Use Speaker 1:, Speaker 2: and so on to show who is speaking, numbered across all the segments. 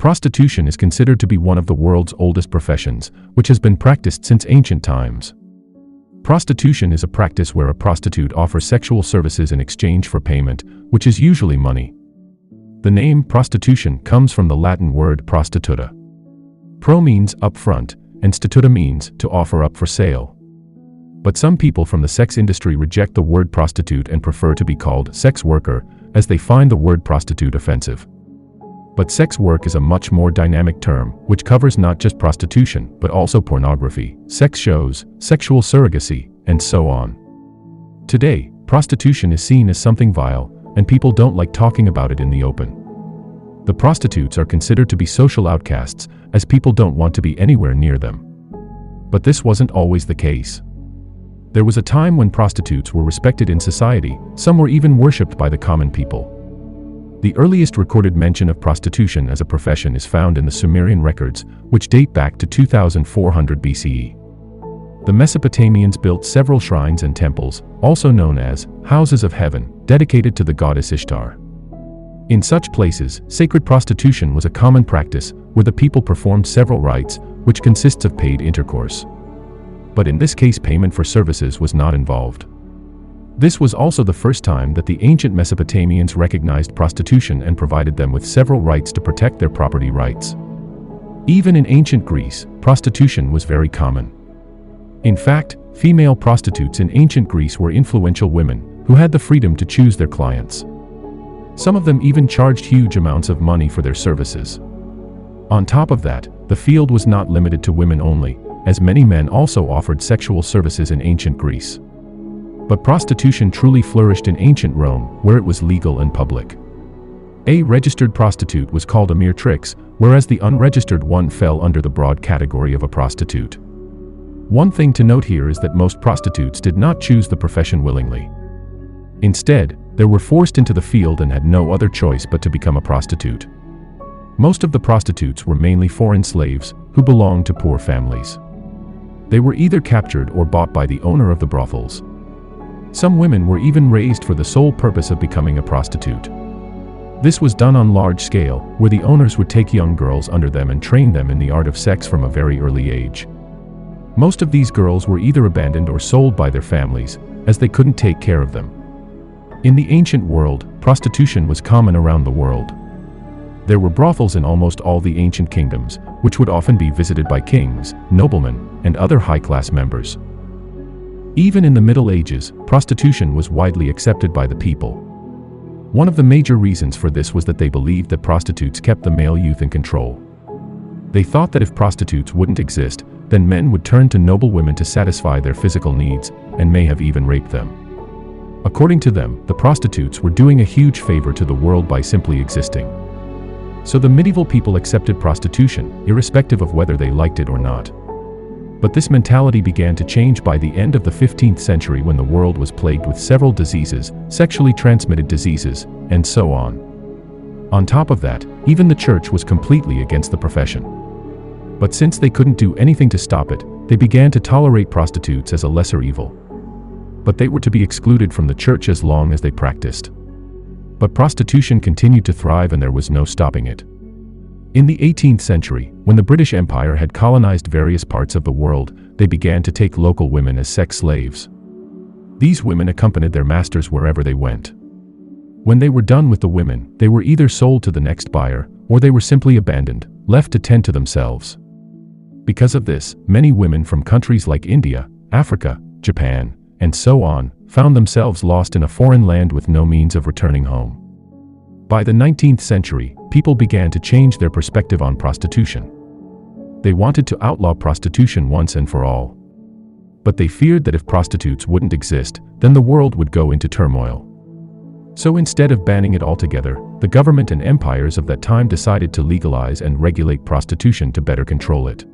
Speaker 1: Prostitution is considered to be one of the world's oldest professions, which has been practiced since ancient times. Prostitution is a practice where a prostitute offers sexual services in exchange for payment, which is usually money. The name prostitution comes from the Latin word prostituta. Pro means upfront, and statuta means to offer up for sale. But some people from the sex industry reject the word prostitute and prefer to be called sex worker, as they find the word prostitute offensive. But sex work is a much more dynamic term, which covers not just prostitution, but also pornography, sex shows, sexual surrogacy, and so on. Today, prostitution is seen as something vile, and people don't like talking about it in the open. The prostitutes are considered to be social outcasts, as people don't want to be anywhere near them. But this wasn't always the case. There was a time when prostitutes were respected in society, some were even worshipped by the common people. The earliest recorded mention of prostitution as a profession is found in the Sumerian records, which date back to 2400 BCE. The Mesopotamians built several shrines and temples, also known as houses of heaven, dedicated to the goddess Ishtar. In such places, sacred prostitution was a common practice, where the people performed several rites, which consists of paid intercourse. But in this case, payment for services was not involved. This was also the first time that the ancient Mesopotamians recognized prostitution and provided them with several rights to protect their property rights. Even in ancient Greece, prostitution was very common. In fact, female prostitutes in ancient Greece were influential women, who had the freedom to choose their clients. Some of them even charged huge amounts of money for their services. On top of that, the field was not limited to women only, as many men also offered sexual services in ancient Greece. But prostitution truly flourished in ancient Rome, where it was legal and public. A registered prostitute was called a meretrix, whereas the unregistered one fell under the broad category of a prostitute. One thing to note here is that most prostitutes did not choose the profession willingly. Instead, they were forced into the field and had no other choice but to become a prostitute. Most of the prostitutes were mainly foreign slaves, who belonged to poor families. They were either captured or bought by the owner of the brothels. Some women were even raised for the sole purpose of becoming a prostitute. This was done on large scale, where the owners would take young girls under them and train them in the art of sex from a very early age. Most of these girls were either abandoned or sold by their families, as they couldn't take care of them. In the ancient world, prostitution was common around the world. There were brothels in almost all the ancient kingdoms, which would often be visited by kings, noblemen, and other high-class members. Even in the Middle Ages, prostitution was widely accepted by the people. One of the major reasons for this was that they believed that prostitutes kept the male youth in control. They thought that if prostitutes wouldn't exist, then men would turn to noble women to satisfy their physical needs, and may have even raped them. According to them, the prostitutes were doing a huge favor to the world by simply existing. So the medieval people accepted prostitution, irrespective of whether they liked it or not. But this mentality began to change by the end of the 15th century, when the world was plagued with several diseases, sexually transmitted diseases, and so on. On top of that, even the church was completely against the profession. But since they couldn't do anything to stop it, they began to tolerate prostitutes as a lesser evil. But they were to be excluded from the church as long as they practiced. But prostitution continued to thrive and there was no stopping it. In the 18th century, when the British Empire had colonized various parts of the world, they began to take local women as sex slaves. These women accompanied their masters wherever they went. When they were done with the women, they were either sold to the next buyer, or they were simply abandoned, left to tend to themselves. Because of this, many women from countries like India, Africa, Japan, and so on, found themselves lost in a foreign land with no means of returning home. By the 19th century, people began to change their perspective on prostitution. They wanted to outlaw prostitution once and for all. But they feared that if prostitutes wouldn't exist, then the world would go into turmoil. So instead of banning it altogether, the government and empires of that time decided to legalize and regulate prostitution to better control it.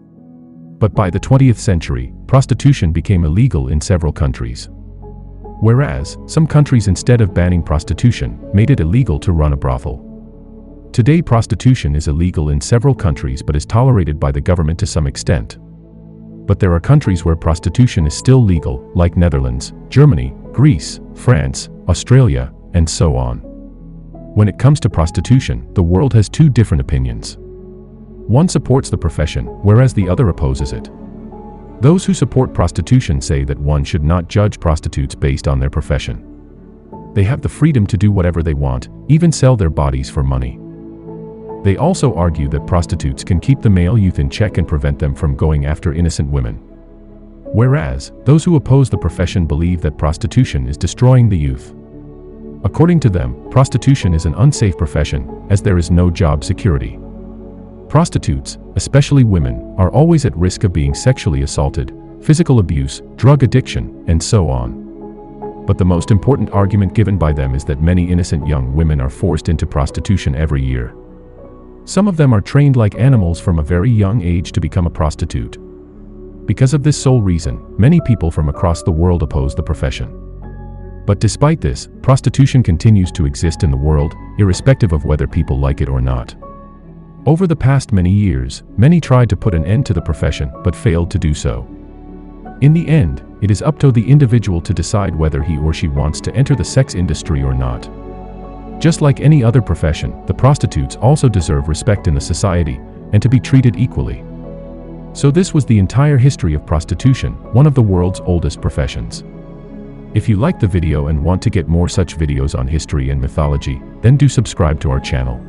Speaker 1: But by the 20th century, prostitution became illegal in several countries. Whereas, some countries, instead of banning prostitution, made it illegal to run a brothel. Today, prostitution is illegal in several countries but is tolerated by the government to some extent. But there are countries where prostitution is still legal, like Netherlands, Germany, Greece, France, Australia, and so on. When it comes to prostitution, the world has two different opinions. One supports the profession, whereas the other opposes it. Those who support prostitution say that one should not judge prostitutes based on their profession. They have the freedom to do whatever they want, even sell their bodies for money. They also argue that prostitutes can keep the male youth in check and prevent them from going after innocent women. Whereas, those who oppose the profession believe that prostitution is destroying the youth. According to them, prostitution is an unsafe profession, as there is no job security. Prostitutes, especially women, are always at risk of being sexually assaulted, physical abuse, drug addiction, and so on. But the most important argument given by them is that many innocent young women are forced into prostitution every year. Some of them are trained like animals from a very young age to become a prostitute. Because of this sole reason, many people from across the world oppose the profession. But despite this, prostitution continues to exist in the world, irrespective of whether people like it or not. Over the past many years, many tried to put an end to the profession but failed to do so. In the end, it is up to the individual to decide whether he or she wants to enter the sex industry or not. Just like any other profession, the prostitutes also deserve respect in the society and to be treated equally. So this was the entire history of prostitution, one of the world's oldest professions. If you liked the video and want to get more such videos on history and mythology, then do subscribe to our channel.